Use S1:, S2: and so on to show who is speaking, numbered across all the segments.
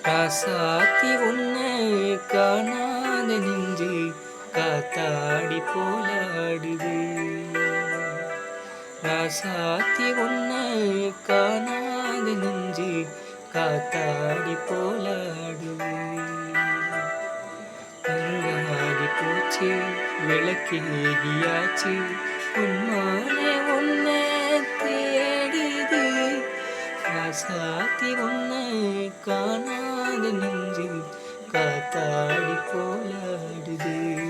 S1: ராசாத்தி உன்னை காணாத நெஞ்சு காத்தாடி போலாடுது. ராசாத்தி உன்னை காணாத நெஞ்சு காத்தாடி போலாடுது. கருவாடி போச்சு விளக்கேகியாச்சு உன்மானே உன்னை தேடுது. ராசாத்தி உன்னை காணாத நெஞ்சு காத்தாடி போலாடுது.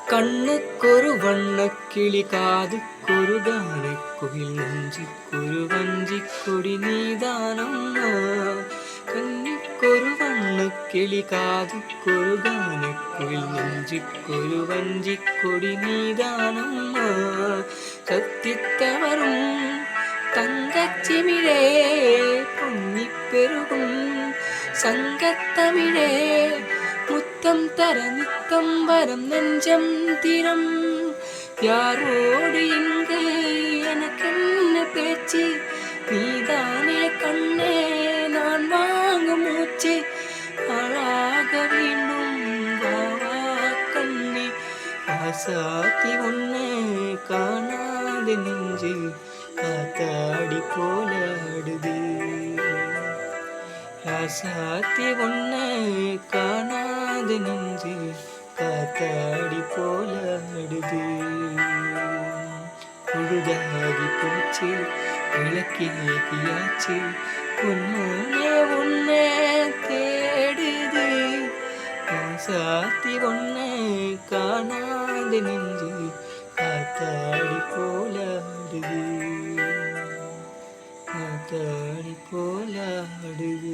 S1: கண்ணுக்கொரு வண்ணக்கிளி காதுக்கொரு கானக்குயில் நெஞ்சுக்கொரு வஞ்சிக் கொடி நீதானம்மா. கண்ணுக்கொரு வண்ணக்கிளி காதுக்கொரு கானக்குயில் நெஞ்சுக்கொரு வஞ்சிக் கொடி நீதானம்மா. கத்தித்தவரும் தங்கச்சிமிழே பொன்னிப் பெருகும் சங்கத்தமிழே முத்தம் தர நித்தம் வரம் நெஞ்சம் திறம். யாரோடு இங்கு எனக்கென்ன பேச்சு, நீதானே கண்ணே நான் வாங்கும் மூச்சு. ஆளாக வேண்டும் வாவா கண்ணே. ராசாத்தி உன்னை காணாத நெஞ்சு காத்தாடி போலாடுது. ராசாத்தி உன்னை காணாத நெஞ்சு காத்தாடி போலாடுது. பொழுதாகி போச்சு விளக்கேகியாச்சு உன்மானே உன்னை தேடுது. ராசாத்தி உன்னை காணாத நெஞ்சு காத்தாடி போலாடுது. காத்தாடி போலாடுது.